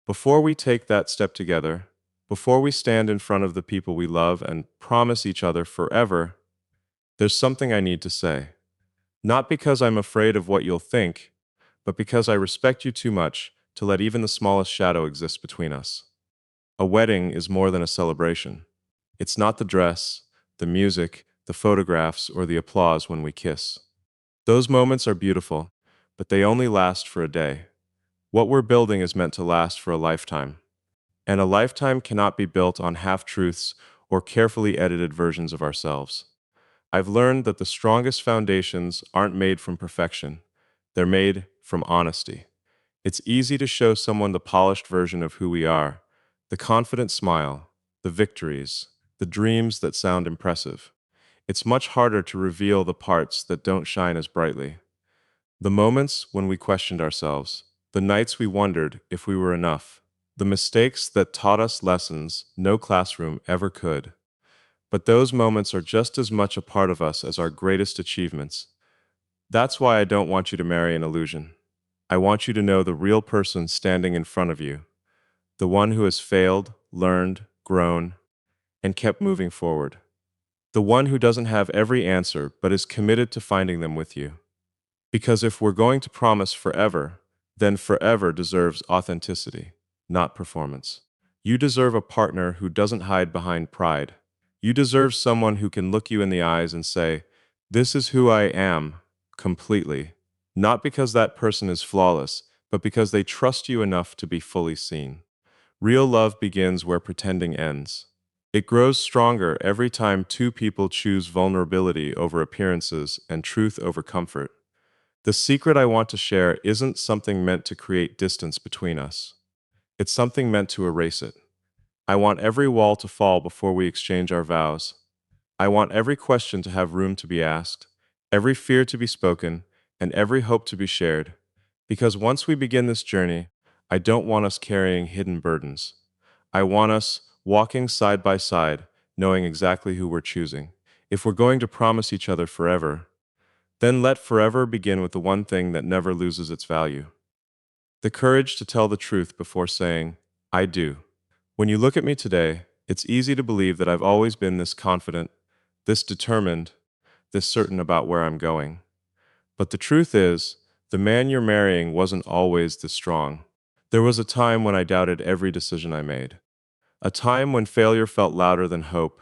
Before we take that step together, before we stand in front of the people we love and promise each other forever, there's something I need to say. Not because I'm afraid of what you'll think, but because I respect you too much to let even the smallest shadow exist between us. A wedding is more than a celebration. It's not the dress, the music, the photographs, or the applause when we kiss. Those moments are beautiful, but they only last for a day. What we're building is meant to last for a lifetime. And a lifetime cannot be built on half-truths or carefully edited versions of ourselves. I've learned that the strongest foundations aren't made from perfection. They're made from honesty. It's easy to show someone the polished version of who we are, the confident smile, the victories, the dreams that sound impressive. It's much harder to reveal the parts that don't shine as brightly. The moments when we questioned ourselves, the nights we wondered if we were enough, the mistakes that taught us lessons no classroom ever could. But those moments are just as much a part of us as our greatest achievements. That's why I don't want you to marry an illusion. I want you to know the real person standing in front of you, the one who has failed, learned, grown, and kept moving forward. The one who doesn't have every answer but is committed to finding them with you. Because if we're going to promise forever, then forever deserves authenticity, not performance. You deserve a partner who doesn't hide behind pride. You deserve someone who can look you in the eyes and say, "This is who I am, completely." Not because that person is flawless, but because they trust you enough to be fully seen. Real love begins where pretending ends. It grows stronger every time two people choose vulnerability over appearances and truth over comfort. The secret I want to share isn't something meant to create distance between us. It's something meant to erase it. I want every wall to fall before we exchange our vows. I want every question to have room to be asked, every fear to be spoken, and every hope to be shared. Because once we begin this journey, I don't want us carrying hidden burdens. I want us walking side by side, knowing exactly who we're choosing. If we're going to promise each other forever, then let forever begin with the one thing that never loses its value. The courage to tell the truth before saying, "I do." When you look at me today, it's easy to believe that I've always been this confident, this determined, this certain about where I'm going. But the truth is, the man you're marrying wasn't always this strong. There was a time when I doubted every decision I made. A time when failure felt louder than hope,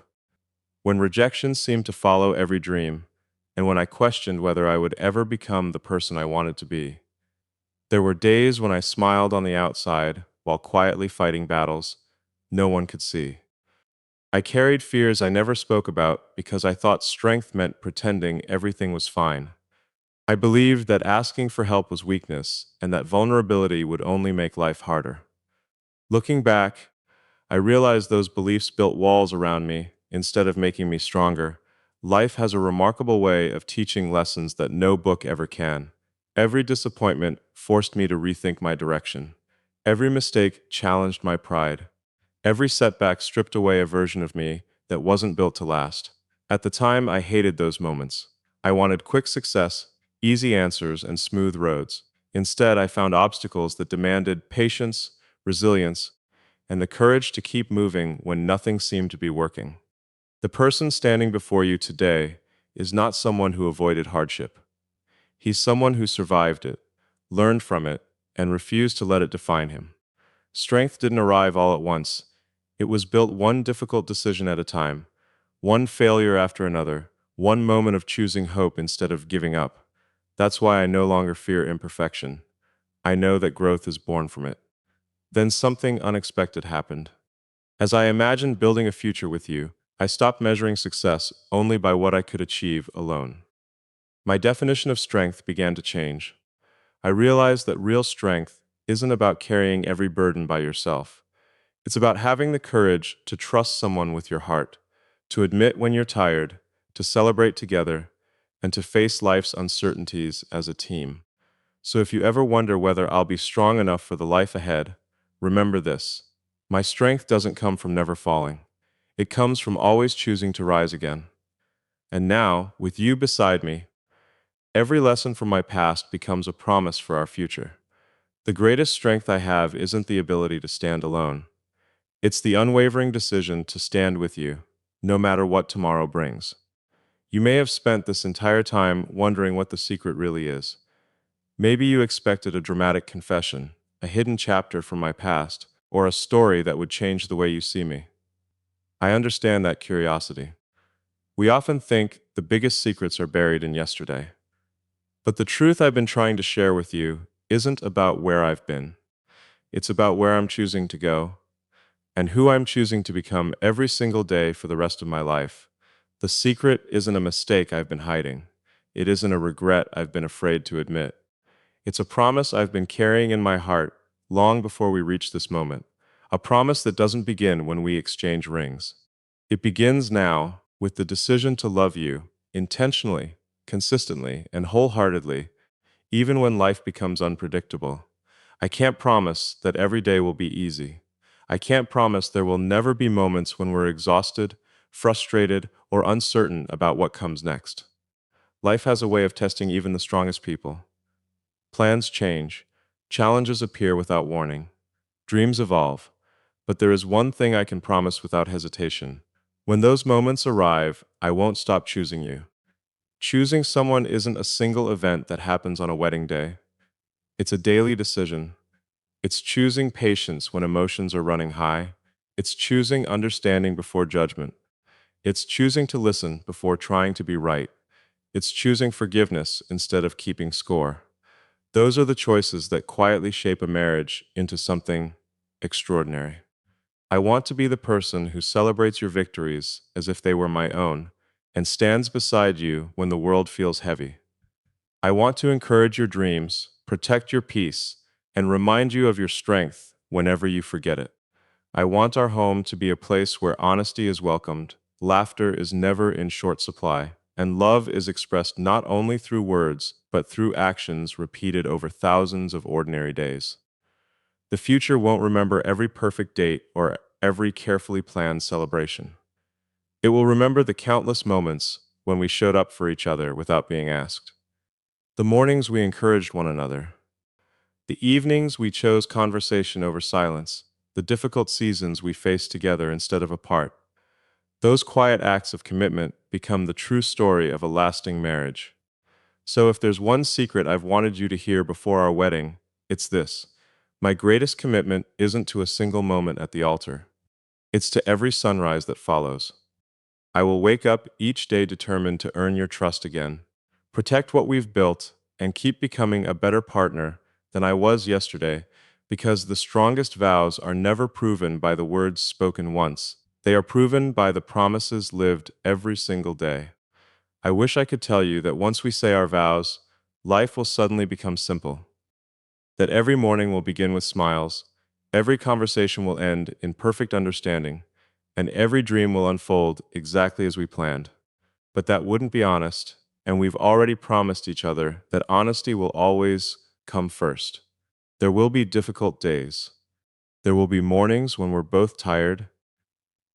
when rejection seemed to follow every dream, and when I questioned whether I would ever become the person I wanted to be. There were days when I smiled on the outside while quietly fighting battles no one could see. I carried fears I never spoke about because I thought strength meant pretending everything was fine. I believed that asking for help was weakness and that vulnerability would only make life harder. Looking back, I realized those beliefs built walls around me instead of making me stronger. Life has a remarkable way of teaching lessons that no book ever can. Every disappointment forced me to rethink my direction. Every mistake challenged my pride. Every setback stripped away a version of me that wasn't built to last. At the time, I hated those moments. I wanted quick success, easy answers, and smooth roads. Instead, I found obstacles that demanded patience, resilience, and the courage to keep moving when nothing seemed to be working. The person standing before you today is not someone who avoided hardship. He's someone who survived it, learned from it, and refused to let it define him. Strength didn't arrive all at once. It was built one difficult decision at a time, one failure after another, one moment of choosing hope instead of giving up. That's why I no longer fear imperfection. I know that growth is born from it. Then something unexpected happened. As I imagined building a future with you, I stopped measuring success only by what I could achieve alone. My definition of strength began to change. I realized that real strength isn't about carrying every burden by yourself. It's about having the courage to trust someone with your heart, to admit when you're tired, to celebrate together, and to face life's uncertainties as a team. So if you ever wonder whether I'll be strong enough for the life ahead, remember this. My strength doesn't come from never falling. It comes from always choosing to rise again. And now, with you beside me, every lesson from my past becomes a promise for our future. The greatest strength I have isn't the ability to stand alone. It's the unwavering decision to stand with you, no matter what tomorrow brings. You may have spent this entire time wondering what the secret really is. Maybe you expected a dramatic confession, a hidden chapter from my past, or a story that would change the way you see me. I understand that curiosity. We often think the biggest secrets are buried in yesterday. But the truth I've been trying to share with you isn't about where I've been. It's about where I'm choosing to go and who I'm choosing to become every single day for the rest of my life. The secret isn't a mistake I've been hiding. It isn't a regret I've been afraid to admit. It's a promise I've been carrying in my heart long before we reach this moment. A promise that doesn't begin when we exchange rings. It begins now with the decision to love you intentionally, consistently, and wholeheartedly, even when life becomes unpredictable. I can't promise that every day will be easy. I can't promise there will never be moments when we're exhausted, frustrated, or uncertain about what comes next. Life has a way of testing even the strongest people. Plans change, challenges appear without warning, dreams evolve, but there is one thing I can promise without hesitation. When those moments arrive, I won't stop choosing you. Choosing someone isn't a single event that happens on a wedding day. It's a daily decision. It's choosing patience when emotions are running high. It's choosing understanding before judgment. It's choosing to listen before trying to be right. It's choosing forgiveness instead of keeping score. Those are the choices that quietly shape a marriage into something extraordinary. I want to be the person who celebrates your victories as if they were my own and stands beside you when the world feels heavy. I want to encourage your dreams, protect your peace, and remind you of your strength whenever you forget it. I want our home to be a place where honesty is welcomed, laughter is never in short supply, and love is expressed not only through words, but through actions repeated over thousands of ordinary days. The future won't remember every perfect date or every carefully planned celebration. It will remember the countless moments when we showed up for each other without being asked. The mornings we encouraged one another. The evenings we chose conversation over silence. The difficult seasons we faced together instead of apart. Those quiet acts of commitment become the true story of a lasting marriage. So if there's one secret I've wanted you to hear before our wedding, it's this. My greatest commitment isn't to a single moment at the altar. It's to every sunrise that follows. I will wake up each day determined to earn your trust again, protect what we've built, and keep becoming a better partner than I was yesterday, because the strongest vows are never proven by the words spoken once. They are proven by the promises lived every single day. I wish I could tell you that once we say our vows, life will suddenly become simple, that every morning will begin with smiles, every conversation will end in perfect understanding, and every dream will unfold exactly as we planned. But that wouldn't be honest, and we've already promised each other that honesty will always come first. There will be difficult days. There will be mornings when we're both tired,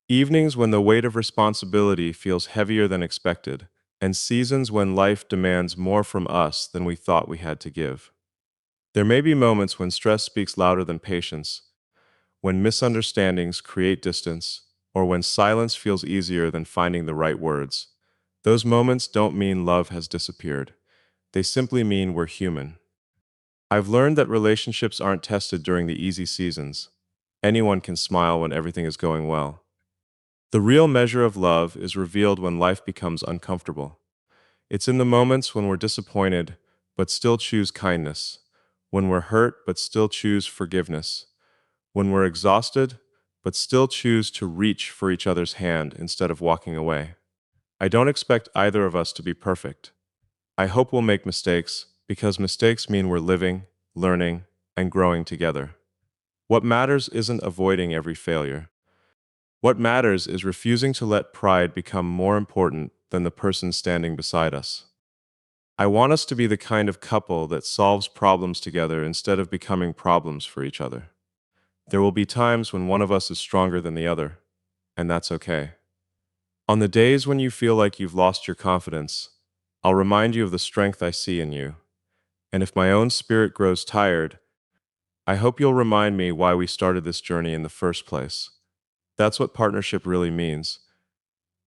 evenings when the weight of responsibility feels heavier than expected, and seasons when life demands more from us than we thought we had to give. There may be moments when stress speaks louder than patience, when misunderstandings create distance, or when silence feels easier than finding the right words. Those moments don't mean love has disappeared. They simply mean we're human. I've learned that relationships aren't tested during the easy seasons. Anyone can smile when everything is going well. The real measure of love is revealed when life becomes uncomfortable. It's in the moments when we're disappointed, but still choose kindness, when we're hurt, but still choose forgiveness, when we're exhausted, but still choose to reach for each other's hand instead of walking away. I don't expect either of us to be perfect. I hope we'll make mistakes, because mistakes mean we're living, learning, and growing together. What matters isn't avoiding every failure. What matters is refusing to let pride become more important than the person standing beside us. I want us to be the kind of couple that solves problems together instead of becoming problems for each other. There will be times when one of us is stronger than the other, and that's okay. On the days when you feel like you've lost your confidence, I'll remind you of the strength I see in you. And if my own spirit grows tired, I hope you'll remind me why we started this journey in the first place. That's what partnership really means.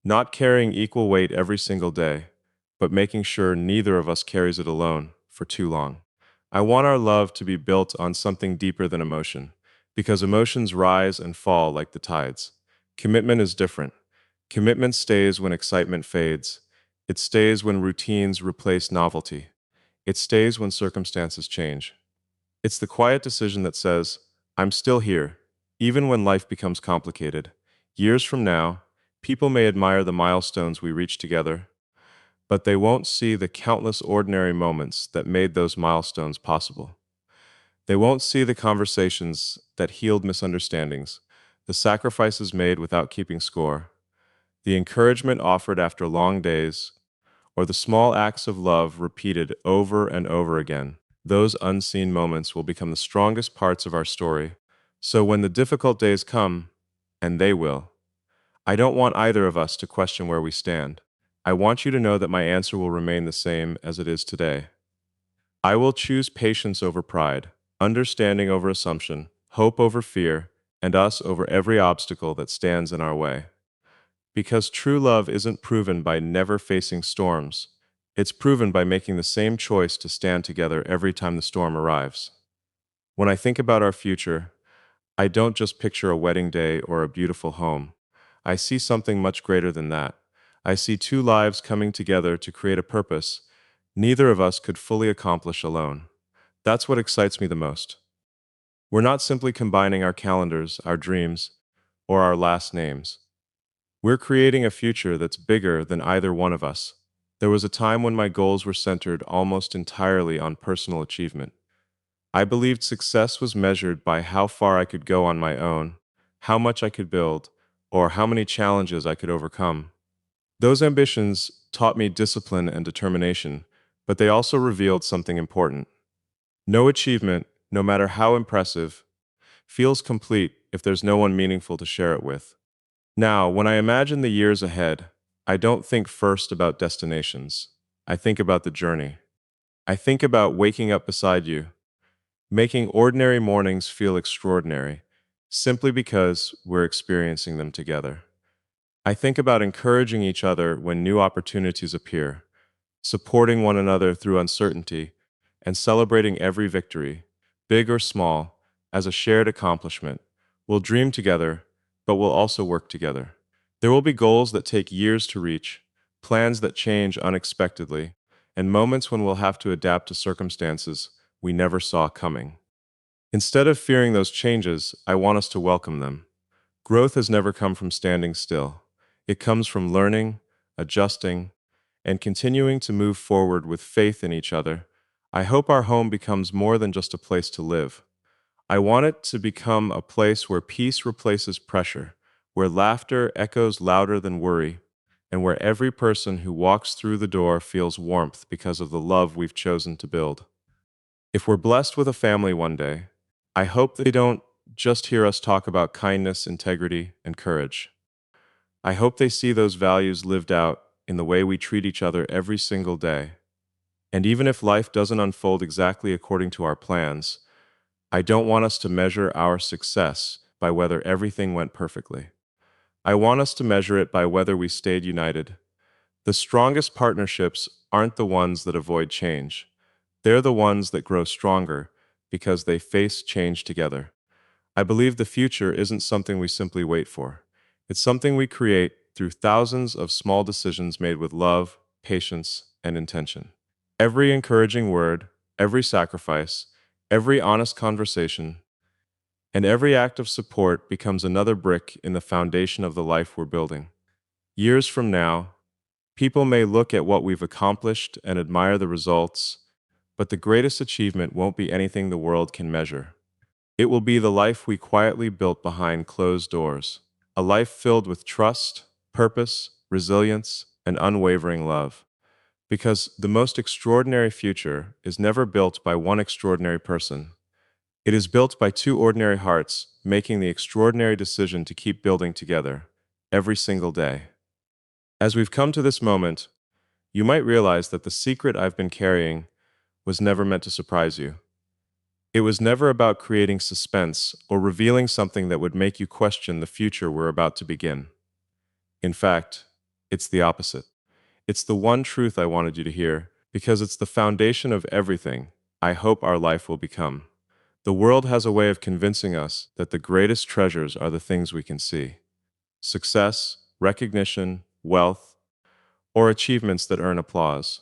Not carrying equal weight every single day, but making sure neither of us carries it alone for too long. I want our love to be built on something deeper than emotion, because emotions rise and fall like the tides. Commitment is different. Commitment stays when excitement fades. It stays when routines replace novelty. It stays when circumstances change. It's the quiet decision that says, I'm still here, even when life becomes complicated. Years from now, people may admire the milestones we reach together, but they won't see the countless ordinary moments that made those milestones possible. They won't see the conversations that healed misunderstandings, the sacrifices made without keeping score, the encouragement offered after long days, or the small acts of love repeated over and over again. Those unseen moments will become the strongest parts of our story. So when the difficult days come, and they will, I don't want either of us to question where we stand. I want you to know that my answer will remain the same as it is today. I will choose patience over pride, understanding over assumption, hope over fear, and us over every obstacle that stands in our way. Because true love isn't proven by never facing storms. It's proven by making the same choice to stand together every time the storm arrives. When I think about our future, I don't just picture a wedding day or a beautiful home. I see something much greater than that. I see two lives coming together to create a purpose neither of us could fully accomplish alone. That's what excites me the most. We're not simply combining our calendars, our dreams, or our last names. We're creating a future that's bigger than either one of us. There was a time when my goals were centered almost entirely on personal achievement. I believed success was measured by how far I could go on my own, how much I could build, or how many challenges I could overcome. Those ambitions taught me discipline and determination, but they also revealed something important. No achievement, no matter how impressive, feels complete if there's no one meaningful to share it with. Now, when I imagine the years ahead, I don't think first about destinations. I think about the journey. I think about waking up beside you, making ordinary mornings feel extraordinary, simply because we're experiencing them together. I think about encouraging each other when new opportunities appear, supporting one another through uncertainty, and celebrating every victory, big or small, as a shared accomplishment. We'll dream together, but we'll also work together. There will be goals that take years to reach, plans that change unexpectedly, and moments when we'll have to adapt to circumstances we never saw coming. Instead of fearing those changes, I want us to welcome them. Growth has never come from standing still. It comes from learning, adjusting, and continuing to move forward with faith in each other. I hope our home becomes more than just a place to live. I want it to become a place where peace replaces pressure, where laughter echoes louder than worry, and where every person who walks through the door feels warmth because of the love we've chosen to build. If we're blessed with a family one day, I hope they don't just hear us talk about kindness, integrity, and courage. I hope they see those values lived out in the way we treat each other every single day. And even if life doesn't unfold exactly according to our plans, I don't want us to measure our success by whether everything went perfectly. I want us to measure it by whether we stayed united. The strongest partnerships aren't the ones that avoid change. They're the ones that grow stronger because they face change together. I believe the future isn't something we simply wait for. It's something we create through thousands of small decisions made with love, patience, and intention. Every encouraging word, every sacrifice, every honest conversation, and every act of support becomes another brick in the foundation of the life we're building. Years from now, people may look at what we've accomplished and admire the results, but the greatest achievement won't be anything the world can measure. It will be the life we quietly built behind closed doors, a life filled with trust, purpose, resilience, and unwavering love. Because the most extraordinary future is never built by one extraordinary person. It is built by two ordinary hearts making the extraordinary decision to keep building together every single day. As we've come to this moment, you might realize that the secret I've been carrying was never meant to surprise you. It was never about creating suspense or revealing something that would make you question the future we're about to begin. In fact, it's the opposite. It's the one truth I wanted you to hear because it's the foundation of everything I hope our life will become. The world has a way of convincing us that the greatest treasures are the things we can see: success, recognition, wealth, or achievements that earn applause.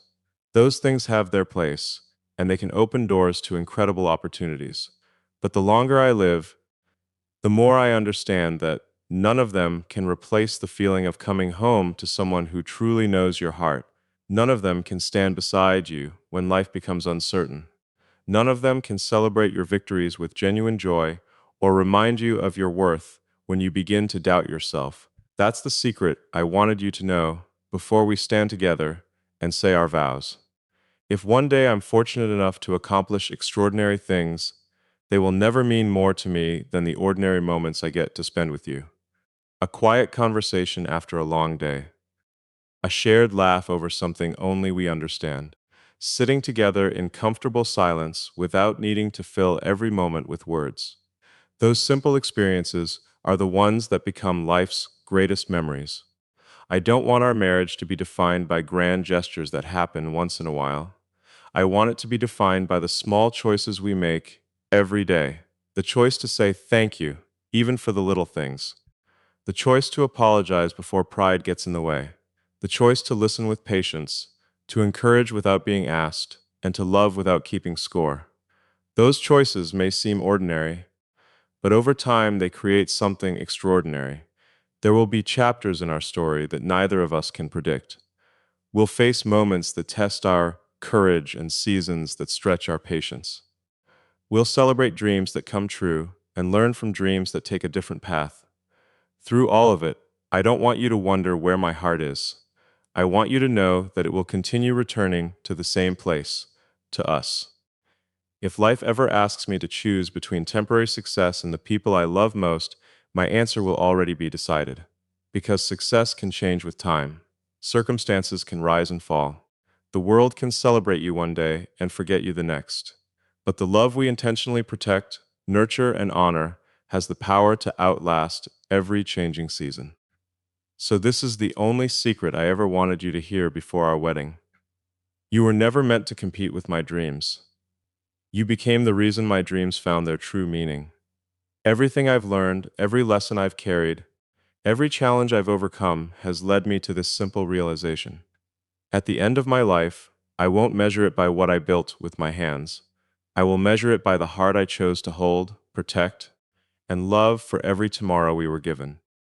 Those things have their place, and they can open doors to incredible opportunities. But the longer I live, the more I understand that none of them can replace the feeling of coming home to someone who truly knows your heart. None of them can stand beside you when life becomes uncertain. None of them can celebrate your victories with genuine joy or remind you of your worth when you begin to doubt yourself. That's the secret I wanted you to know before we stand together and say our vows. If one day I'm fortunate enough to accomplish extraordinary things, they will never mean more to me than the ordinary moments I get to spend with you. A quiet conversation after a long day, a shared laugh over something only we understand, sitting together in comfortable silence without needing to fill every moment with words. Those simple experiences are the ones that become life's greatest memories. I don't want our marriage to be defined by grand gestures that happen once in a while. I want it to be defined by the small choices we make every day. The choice to say thank you, even for the little things. The choice to apologize before pride gets in the way. The choice to listen with patience, to encourage without being asked, and to love without keeping score. Those choices may seem ordinary, but over time they create something extraordinary. There will be chapters in our story that neither of us can predict. We'll face moments that test our courage and seasons that stretch our patience. We'll celebrate dreams that come true and learn from dreams that take a different path. Through all of it, I don't want you to wonder where my heart is. I want you to know that it will continue returning to the same place, to us. If life ever asks me to choose between temporary success and the people I love most, my answer will already be decided. Because success can change with time. Circumstances can rise and fall. The world can celebrate you one day and forget you the next. But the love we intentionally protect, nurture, and honor has the power to outlast every changing season. So this is the only secret I ever wanted you to hear before our wedding. You were never meant to compete with my dreams. You became the reason my dreams found their true meaning. Everything I've learned, every lesson I've carried, every challenge I've overcome has led me to this simple realization. At the end of my life, I won't measure it by what I built with my hands. I will measure it by the heart I chose to hold, protect, and love for every tomorrow we were given.